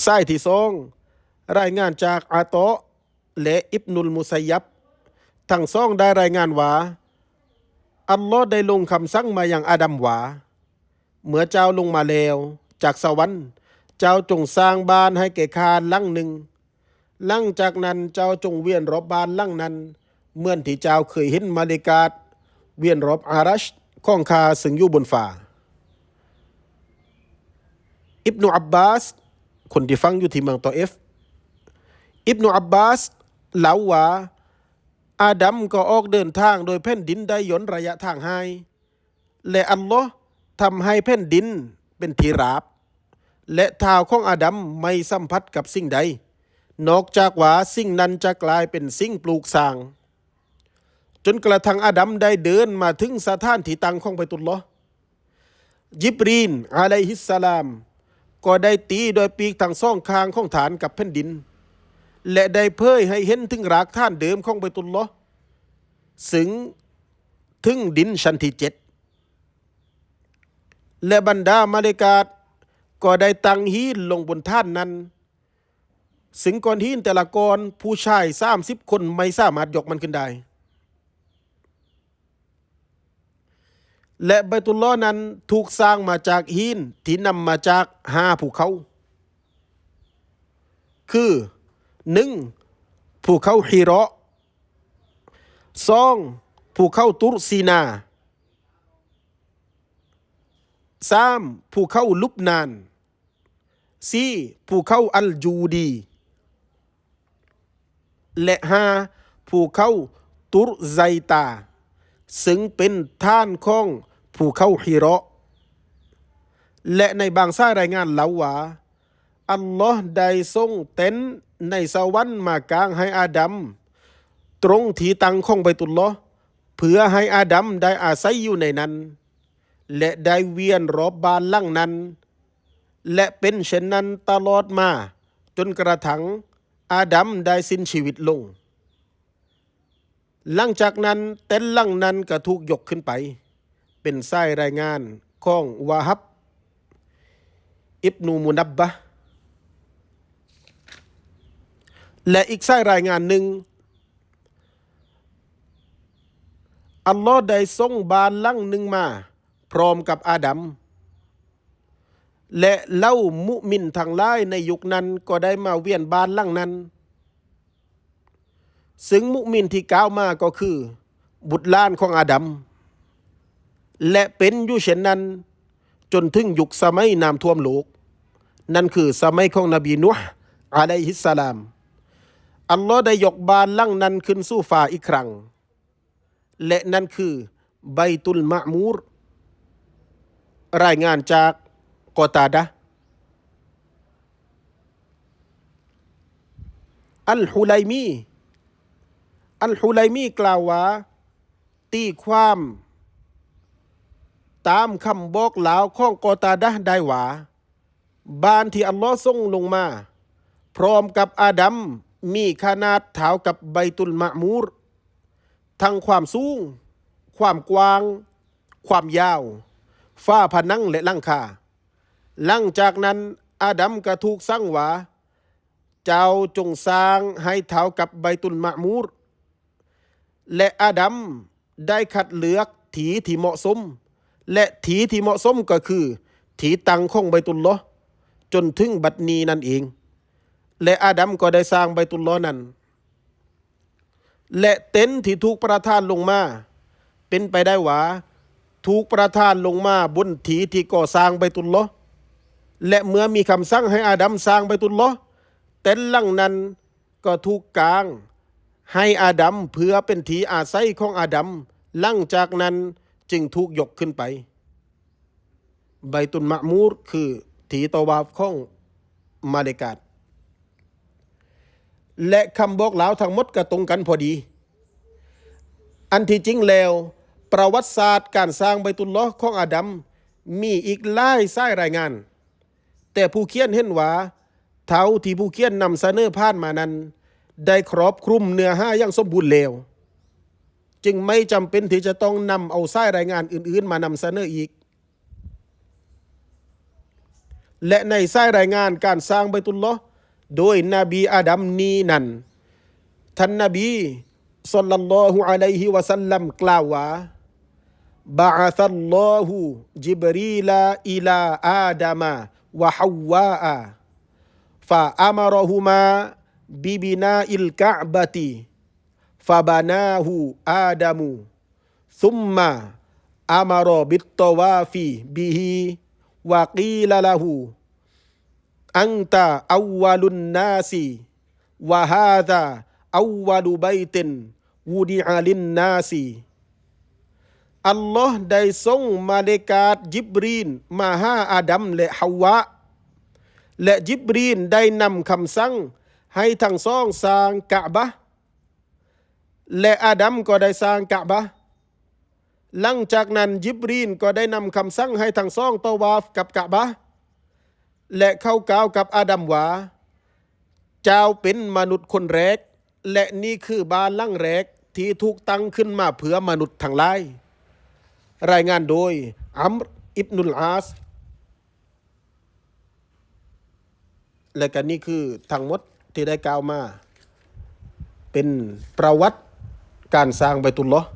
สายที่สองรายงานจากอาโตะและอิบนุลมุสัยยับทั้งสองได้รายงานว่าอัลลอฮ์ได้ลงคำสั่งมาอย่างอาดัมว่าเมื่อเจ้าลงมาแล้วจากสวรรค์เจ้าจงสร้างบ้านให้แก่ข้าหลังหนึ่งหลังจากนั้นเจ้าจงเวียนรอบบ้านหลังนั้นเหมือนที่เจ้าเคยเห็นมาเลกาตเวียนรอบอารัชของข้าซึ่งอยู่บนฟ้าอิบนุอับบาสคนที่ฟังอยู่ที่เมืองตอเอฟอิบนุอับบาสเล่าว่าอาดัมก็ออกเดินทางโดยแผ่นดินได้ย่นระยะทางให้และอัลลอฮ์ทำให้แผ่นดินเป็นที่ราบและเท้าของอาดัมไม่สัมผัสกับสิ่งใดนอกจากว่าสิ่งนั้นจะกลายเป็นสิ่งปลูกสร้างจนกระทั่งอาดัมได้เดินมาถึงสถานที่ตั้งของบัยตุลลอฮ์ยิบรีนอะลัยฮิสสลามก็ได้ตีโดยปีกทั้งสองข้างของฐานกับแผ่นดินและได้เผยให้เห็นถึงรากฐานเดิมของบัยตุลลอฮ์ซึ่งถึงดินชั้นที่7และบรรดามาเลกาตก็ได้ตั้งหินลงบนท่านนั้นซึ่งก้อนหินแต่ละก้อนผู้ชาย30 คนไม่สามารถยกมันขึ้นได้และบัยตุลลอฮ์นั้นถูกสร้างมาจากหินที่นำมาจาก5 ภูเขาคือ 1. ภูเขาฮิเราะห์ 2. ภูเขาตุรซีนา 3. ภูเขาลุบนาน 4. ภูเขาอัลจูดีและ 5. ภูเขาตุรไซตาซึ่งเป็นท่านของภูเขาฮิเราะห์และในบางสายรายงานเล่าว่าอัลลอฮ์ได้ทรงเต็นท์ในสวรรค์มากางให้อาดัมตรงที่ตั้งของบัยตุลลอฮ์เพื่อให้อาดัมได้อาศัยอยู่ในนั้นและได้เวียนรอบบ้านหลังนั้นและเป็นเช่นนั้นตลอดมาจนกระทั่งอาดัมได้สิ้นชีวิตลงหลังจากนั้นเต็นท์หลังนั้นก็ถูกยกขึ้นไปเป็นสายรายงานของวาฮับอิบนูมุนับบะห์และอีกสายรายงานหนึ่งอัลลอฮ์ได้ทรงบ้านหลังหนึ่งมาพร้อมกับอาดัมและเล่ามุมินทั้งหลายในยุคนั้นก็ได้มาเวียนบ้านหลังนั้นซึ่งมุมินที่กล่าวมาก็คือบุตรหลานของอาดัมและเป็นอยู่เช่นนั้นจนถึงยุคสมัยน้ำท่วมโลกนั่นคือสมัยของนบีนูห์อะลัยฮิสสลามอัลลอฮ์ได้ยกบ้านหลังนั้นขึ้นสู่ฟ้าอีกครั้งและนั่นคือบัยตุลมะมูรรายงานจากกอตาดะห์อัลฮุไลมีกล่าวว่าตีความตามคำบอกเล่าของกอตาดะห์ได้ว่าบ้านที่อัลลอฮ์ทรงลงมาพร้อมกับอาดัมมีขนาดเท่ากับบัยตุลมะมูรทั้งความสูงความกว้างความยาวฝ้าผนังและหลังคาหลังจากนั้นอาดัมก็ถูกสั่งว่าเจ้าจงสร้างให้เท่ากับบัยตุลมะมูรและอาดัมได้คัดเลือกถีที่เหมาะสมและถีที่เหมาะสมก็คือถีตั้งของบัยตุลลอฮ์จนถึงบัดนี้นั่นเองและอาดัมก็ได้สร้างบัยตุลลอฮ์นั้นและเต็นท์ที่ถูกประทานลงมาเป็นไปได้ว่าถูกประทานลงมาบนถีที่ก่อสร้างบัยตุลลอฮ์และเมื่อมีคำสั่งให้อาดัมสร้างบัยตุลลอฮ์เต็นท์หลังนั้นก็ถูกกางให้อาดัมเพื่อเป็นที่อาศัยของอาดัมหลังจากนั้นจึงถูกยกขึ้นไปบัยตุลมะมูรคือที่ตะวาฟของมาเลกาตและคำบอกเล่าทั้งหมดก็ตรงกันพอดีอันที่จริงแล้วประวัติศาสตร์การสร้างบัยตุลลอฮ์ของอาดัมมีอีกหลายสายรายงานแต่ผู้เขียนเห็นว่าเท่าที่ผู้เขียนนำเสนอผ่านมานั้นได้ครอบคลุมเนื้อหาอย่างสมบูรณ์แล้วจึงไม่จำเป็นที่จะต้องนำเอาสายรายงานอื่นๆมานำเสนออีก และในสายรายงานการสร้างไบตุลลอฮ์โดยนบีอาดัมนี้นั้นท่านนบีศ็อลลัลลอฮุอะลัยฮิวะซัลลัมกล่าวว่าบะอะซัลลอฮุจิบรีลอิลาอาดัมวะฮาววาอะฟะอะมะรหุมาบิบินาอิลกะบะติฟะบะนาฮูอาดัมซุมมะอะมะรบิตตวาฟิบิฮิวะกีลละฮูอันตะอัววะลุนนาซิวะฮาซาอัววะลุบัยตินวูดิอะลินนาซิอัลลอฮ์ได้ส่งมาเลกาตญิบรีนมาหาอาดัมและฮาววะและญิบรีนได้นำคำสั่งให้ทั้งสองสร้างกะบะห์และอาดัมก็ได้สร้างกะบะห์หลังจากนั้นญิบรีนก็ได้นำคำสั่งให้ทั้งสองตะวาฟกับกะบะห์และเข้ากล่าวกับอาดัมว่าเจ้าเป็นมนุษย์คนแรกและนี่คือบ้านหลังแรกที่ถูกตั้งขึ้นมาเพื่อมนุษย์ทั้งหลายรายงานโดยอัมรอิบนุลอาสและก็นี่คือทั้งหมดที่ได้กล่าวมาเป็นประวัติการสร้างไบตุลลอฮ์